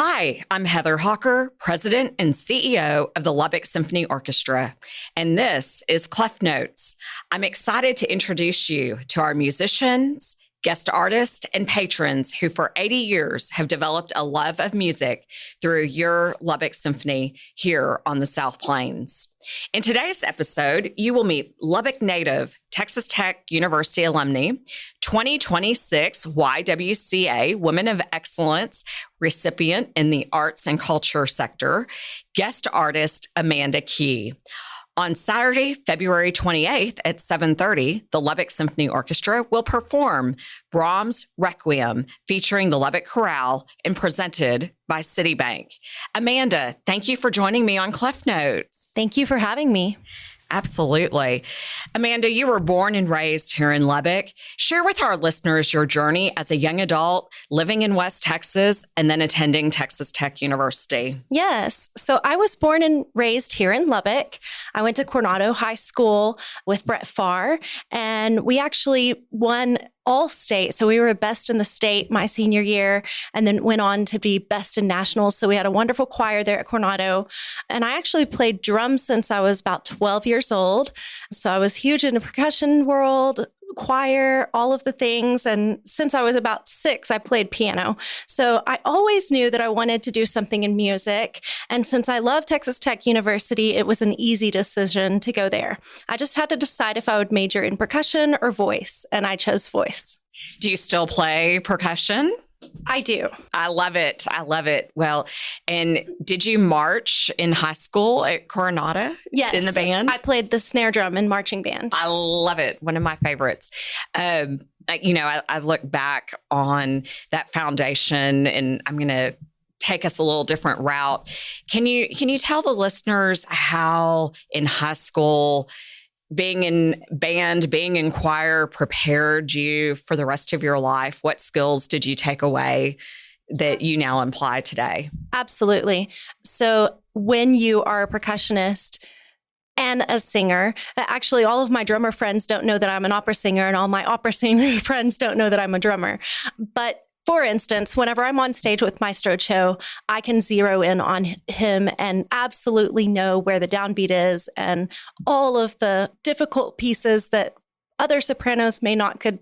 Hi, I'm Heather Hocker, President and CEO of the Lubbock Symphony Orchestra, and this is Clef Notes. I'm excited to introduce you to our musicians, guest artists, and patrons who for 80 years have developed a love of music through your Lubbock Symphony here on the South Plains. In today's episode, you will meet Lubbock native Texas Tech University alumni, 2026 YWCA Women of Excellence recipient in the arts and culture sector, guest artist Amanda Key. On Saturday, February 28th at 7:30, the Lubbock Symphony Orchestra will perform Brahms Requiem featuring the Lubbock Chorale and presented by Citibank. Amanda, thank you for joining me on Clef Notes. Thank you for having me. Absolutely. Amanda, you were born and raised here in Lubbock. Share with our listeners your journey as a young adult living in West Texas and then attending Texas Tech University. Yes. So I was born and raised here in Lubbock. I went to Coronado High School with Brett Farr, and we actually won all state. So we were best in the state my senior year and then went on to be best in nationals. So we had a wonderful choir there at Coronado. And I actually played drums since I was about 12 years old. So I was huge in the percussion world, choir, all of the things. And since I was about 6, I played piano. So I always knew that I wanted to do something in music. And since I love Texas Tech University, it was an easy decision to go there. I just had to decide if I would major in percussion or voice, and I chose voice. Do you still play percussion? I do. I love it. I love it. Well, and did you march in high school at Coronado? Yes. In the band? I played the snare drum in marching band. I love it. One of my favorites. I look back on that foundation, and I'm going to take us a little different route. Can you tell the listeners how in high school being in band, being in choir prepared you for the rest of your life? What skills did you take away that you now apply today? Absolutely. So when you are a percussionist and a singer, actually all of my drummer friends don't know that I'm an opera singer, and all my opera singer friends don't know that I'm a drummer. But for instance, whenever I'm on stage with Maestro Cho, I can zero in on him and absolutely know where the downbeat is and all of the difficult pieces that other sopranos may not could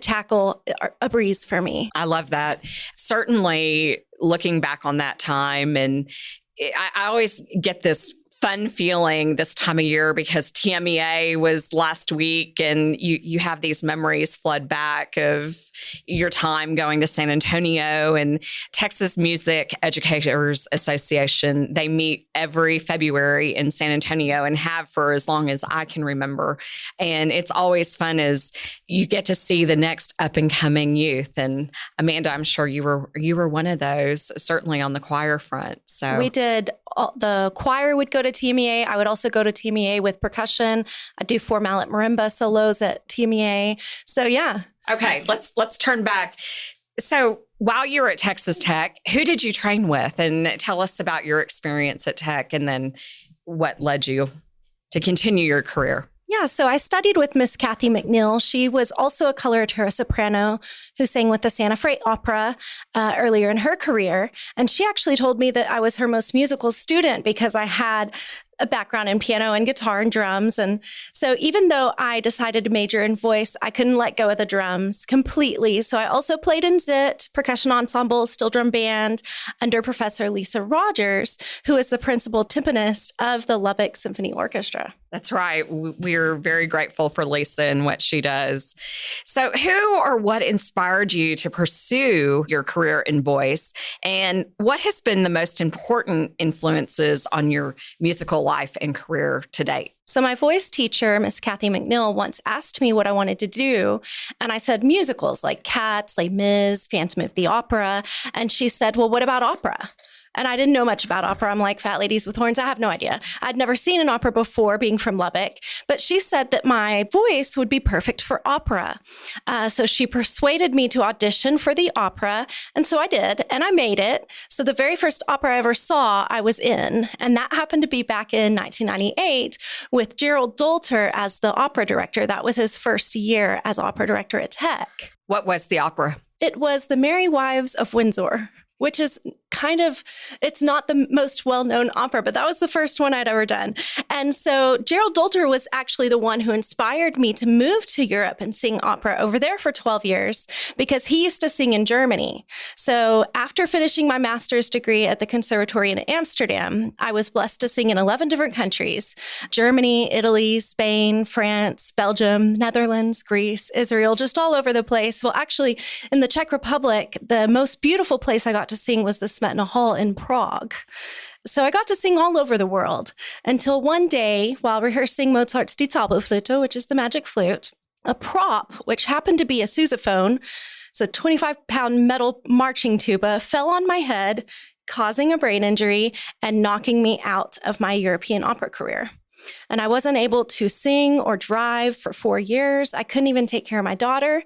tackle are a breeze for me. I love that. Certainly looking back on that time, and I always get this fun feeling this time of year because TMEA was last week, and you have these memories flood back of your time going to San Antonio. And Texas Music Educators Association, they meet every February in San Antonio and have for as long as I can remember. And it's always fun as you get to see the next up and coming youth. And Amanda, I'm sure you were one of those, certainly on the choir front. So we did. The choir would go to TMEA. I would also go to TMEA with percussion. I do 4 mallet marimba solos at TMEA. So yeah. Okay, let's turn back. So while you were at Texas Tech, who did you train with? And tell us about your experience at Tech and then what led you to continue your career. Yeah, so I studied with Miss Kathy McNeil. She was also a coloratura soprano who sang with the Santa Fe Opera earlier in her career. And she actually told me that I was her most musical student because I had a background in piano and guitar and drums. And so even though I decided to major in voice, I couldn't let go of the drums completely. So I also played in ZIT, percussion ensemble, steel drum band under Professor Lisa Rogers, who is the principal timpanist of the Lubbock Symphony Orchestra. That's right. We're very grateful for Lisa and what she does. So who or what inspired you to pursue your career in voice? And what has been the most important influences on your musical life and career to date? So my voice teacher, Miss Kathy McNeil, once asked me what I wanted to do. And I said musicals like Cats, Les Mis, Phantom of the Opera. And she said, well, what about opera? And I didn't know much about opera. I'm like, fat ladies with horns, I have no idea. I'd never seen an opera before, being from Lubbock. But she said that my voice would be perfect for opera. So she persuaded me to audition for the opera. And so I did, and I made it. So the very first opera I ever saw, I was in. And that happened to be back in 1998 with Gerald Dolter as the opera director. That was his first year as opera director at Tech. What was the opera? It was The Merry Wives of Windsor, which is it's not the most well-known opera, but that was the first one I'd ever done. And so Gerald Dolter was actually the one who inspired me to move to Europe and sing opera over there for 12 years because he used to sing in Germany. So after finishing my master's degree at the Conservatory in Amsterdam, I was blessed to sing in 11 different countries: Germany, Italy, Spain, France, Belgium, Netherlands, Greece, Israel, just all over the place. Well, actually, in the Czech Republic, the most beautiful place I got to sing was the Smetana Hall in Prague. So I got to sing all over the world until one day, while rehearsing Mozart's Die Zauberflöte, which is the magic flute, a prop, which happened to be a sousaphone, it's a 25-pound metal marching tuba, fell on my head, causing a brain injury and knocking me out of my European opera career. And I wasn't able to sing or drive for 4 years. I couldn't even take care of my daughter.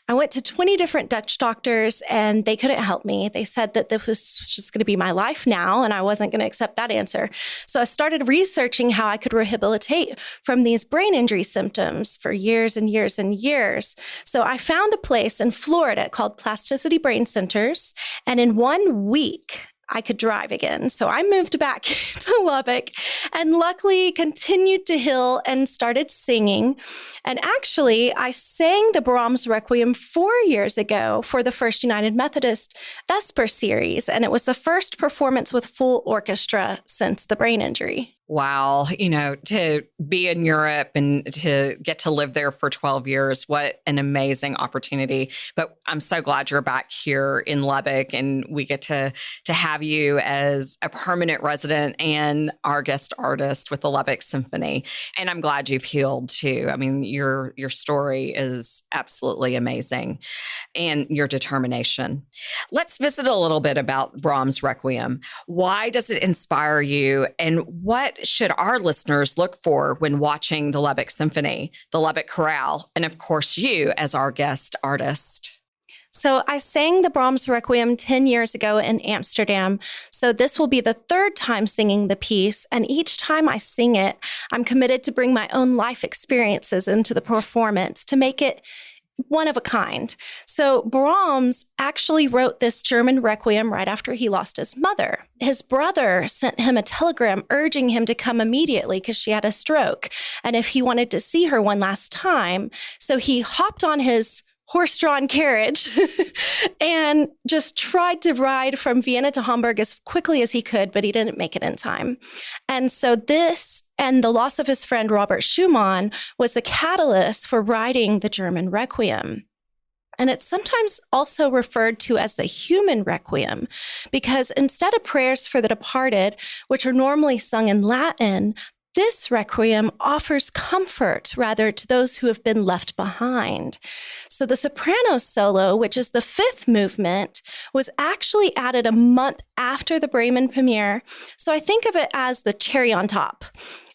I went to 20 different Dutch doctors and they couldn't help me. They said that this was just going to be my life now, and I wasn't going to accept that answer. So I started researching how I could rehabilitate from these brain injury symptoms for years and years and years. So I found a place in Florida called Plasticity Brain Centers, and in 1 week, I could drive again. So I moved back to Lubbock and luckily continued to heal and started singing. And actually, I sang the Brahms Requiem 4 years ago for the First United Methodist Vesper series. And it was the first performance with full orchestra since the brain injury. Wow. To be in Europe and to get to live there for 12 years, what an amazing opportunity. But I'm so glad you're back here in Lubbock and we get to have you as a permanent resident and our guest artist with the Lubbock Symphony. And I'm glad you've healed too. I mean, your story is absolutely amazing and your determination. Let's visit a little bit about Brahms Requiem. Why does it inspire you, and what should our listeners look for when watching the Lubbock Symphony, the Lubbock Chorale, and of course you as our guest artist? So I sang the Brahms Requiem 10 years ago in Amsterdam. So this will be the third time singing the piece. And each time I sing it, I'm committed to bring my own life experiences into the performance to make it one of a kind. So Brahms actually wrote this German requiem right after he lost his mother. His brother sent him a telegram urging him to come immediately because she had a stroke, and if he wanted to see her one last time. So he hopped on his horse-drawn carriage and just tried to ride from Vienna to Hamburg as quickly as he could, but he didn't make it in time. And so this and the loss of his friend Robert Schumann was the catalyst for writing the German Requiem. And it's sometimes also referred to as the human requiem, because instead of prayers for the departed, which are normally sung in Latin, this requiem offers comfort, rather, to those who have been left behind. So the soprano solo, which is the fifth movement, was actually added a month after the Bremen premiere. So I think of it as the cherry on top.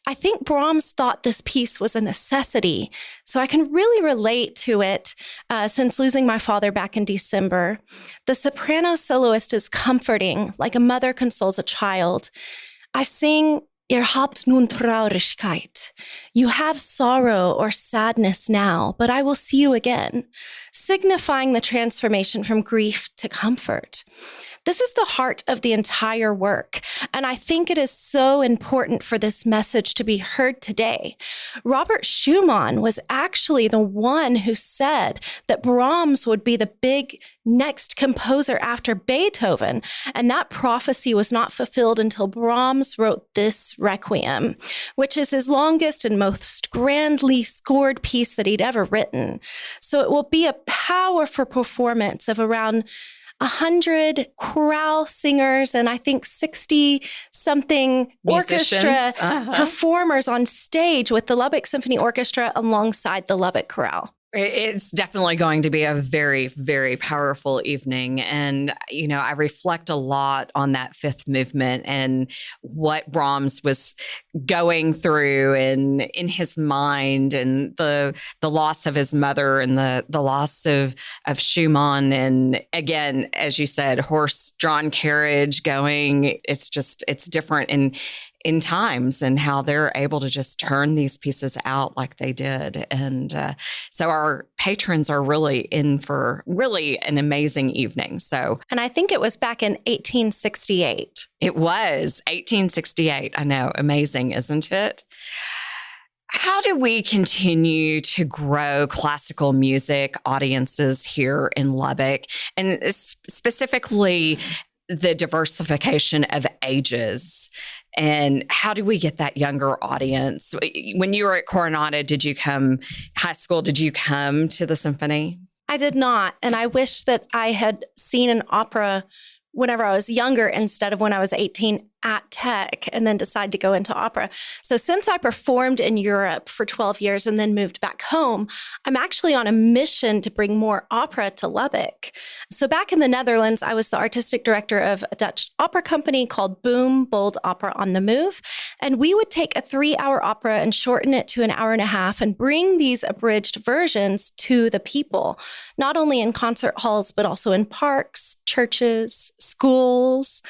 I think Brahms thought this piece was a necessity, so I can really relate to it since losing my father back in December. The soprano soloist is comforting, like a mother consoles a child. I sing, Ihr habt nun Traurigkeit. You have sorrow or sadness now, but I will see you again, signifying the transformation from grief to comfort. This is the heart of the entire work, and I think it is so important for this message to be heard today. Robert Schumann was actually the one who said that Brahms would be the big next composer after Beethoven, and that prophecy was not fulfilled until Brahms wrote this Requiem, which is his longest and most grandly scored piece that he'd ever written. So it will be a powerful performance of around 100 chorale singers and I think 60-something orchestra performers on stage with the Lubbock Symphony Orchestra alongside the Lubbock Chorale. It's definitely going to be a very, very powerful evening. And, you know, I reflect a lot on that fifth movement and what Brahms was going through and in his mind, and the loss of his mother and the loss of Schumann. And again, as you said, horse-drawn carriage going, it's different. And in times and how they're able to just turn these pieces out like they did. And so our patrons are really in for really an amazing evening. And I think it was back in 1868. It was 1868. I know. Amazing, isn't it? How do we continue to grow classical music audiences here in Lubbock, and specifically the diversification of ages? And how do we get that younger audience? When you were at Coronado, high school, did you come to the symphony? I did not. And I wish that I had seen an opera whenever I was younger instead of when I was 18 at Tech and then decided to go into opera. So since I performed in Europe for 12 years and then moved back home, I'm actually on a mission to bring more opera to Lubbock. So back in the Netherlands, I was the artistic director of a Dutch opera company called Boom Bold Opera on the Move. And we would take a 3-hour opera and shorten it to an hour and a half and bring these abridged versions to the people, not only in concert halls, but also in parks, churches, schools,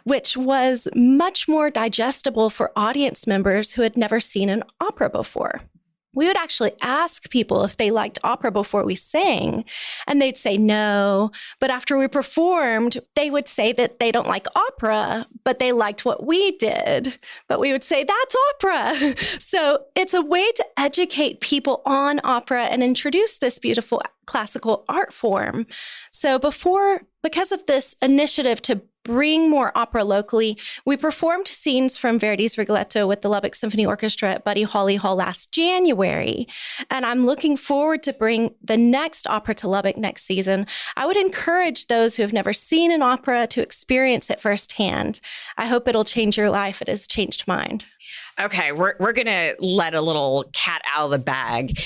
which was much more digestible for audience members who had never seen an opera before. We would actually ask people if they liked opera before we sang, and they'd say no. But after we performed, they would say that they don't like opera, but they liked what we did. But we would say, that's opera. So it's a way to educate people on opera and introduce this beautiful classical art form. So because of this initiative to bring more opera locally, we performed scenes from Verdi's Rigoletto with the Lubbock Symphony Orchestra at Buddy Holly Hall last January. And I'm looking forward to bring the next opera to Lubbock next season. I would encourage those who have never seen an opera to experience it firsthand. I hope it'll change your life. It has changed mine. Okay, we're going to let a little cat out of the bag.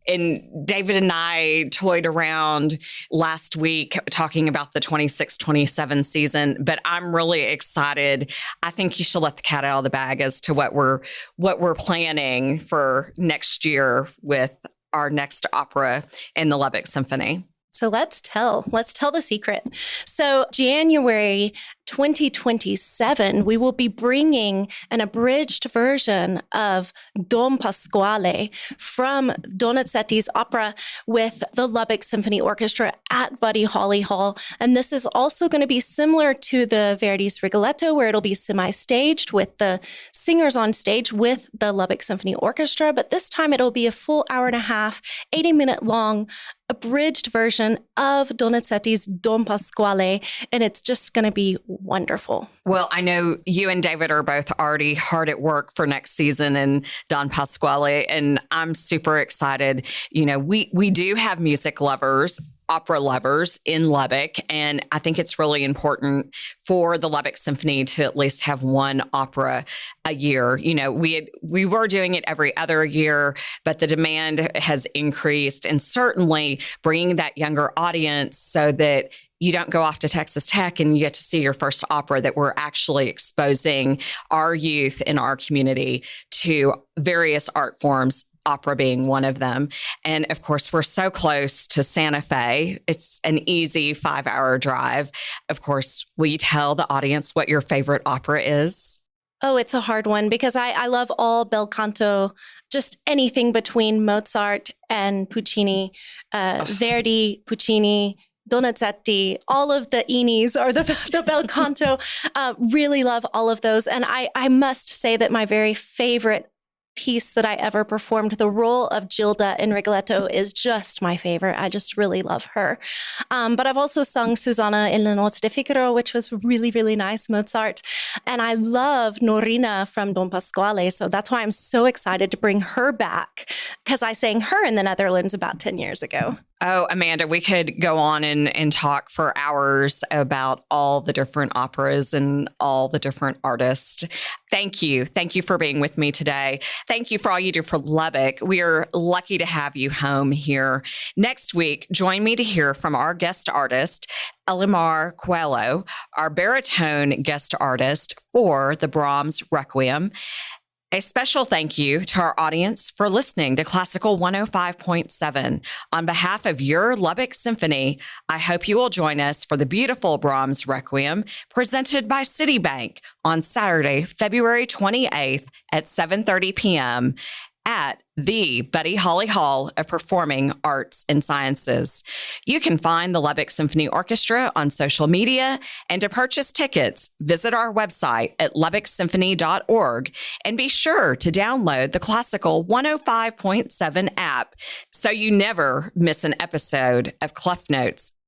And David and I toyed around last week talking about the 26-27 season, but I'm really excited. I think you should let the cat out of the bag as to what we're planning for next year with our next opera in the Lubbock Symphony. So let's tell the secret. So January 2027, we will be bringing an abridged version of Don Pasquale from Donizetti's opera with the Lubbock Symphony Orchestra at Buddy Holly Hall. And this is also going to be similar to the Verdi's Rigoletto, where it'll be semi-staged with the singers on stage with the Lubbock Symphony Orchestra. But this time it'll be a full hour and a half, 80-minute long abridged version of Donizetti's Don Pasquale, and it's just going to be wonderful. Well, I know you and David are both already hard at work for next season in Don Pasquale, and I'm super excited. You know, we do have music lovers, opera lovers in Lubbock, and I think it's really important for the Lubbock Symphony to at least have one opera a year. You know, we were doing it every other year, but the demand has increased, and certainly bringing that younger audience so that you don't go off to Texas Tech and you get to see your first opera, that we're actually exposing our youth in our community to various art forms, opera being one of them. And of course, we're so close to Santa Fe. It's an easy 5-hour drive. Of course, will you tell the audience what your favorite opera is? Oh, it's a hard one because I love all bel canto, just anything between Mozart and Puccini, Verdi, Puccini, Donizetti, all of the Inis or the bel canto. Really love all of those. And I must say that my very favorite piece that I ever performed, the role of Gilda in Rigoletto, is just my favorite. I just really love her. But I've also sung Susanna in Le Nozze di Figaro, which was really, really nice, Mozart. And I love Norina from Don Pasquale. So that's why I'm so excited to bring her back, because I sang her in the Netherlands about 10 years ago. Oh, Amanda, we could go on and talk for hours about all the different operas and all the different artists. Thank you. Thank you for being with me today. Thank you for all you do for Lubbock. We are lucky to have you home here. Next week, join me to hear from our guest artist, Elimar Coelho, our baritone guest artist for the Brahms Requiem. A special thank you to our audience for listening to Classical 105.7. On behalf of your Lubbock Symphony, I hope you will join us for the beautiful Brahms Requiem presented by Citibank on Saturday, February 28th at 7:30 p.m. at the Buddy Holly Hall of Performing Arts and Sciences. You can find the Lubbock Symphony Orchestra on social media, and to purchase tickets, visit our website at lubocksymphony.org and be sure to download the Classical 105.7 app so you never miss an episode of Clef Notes.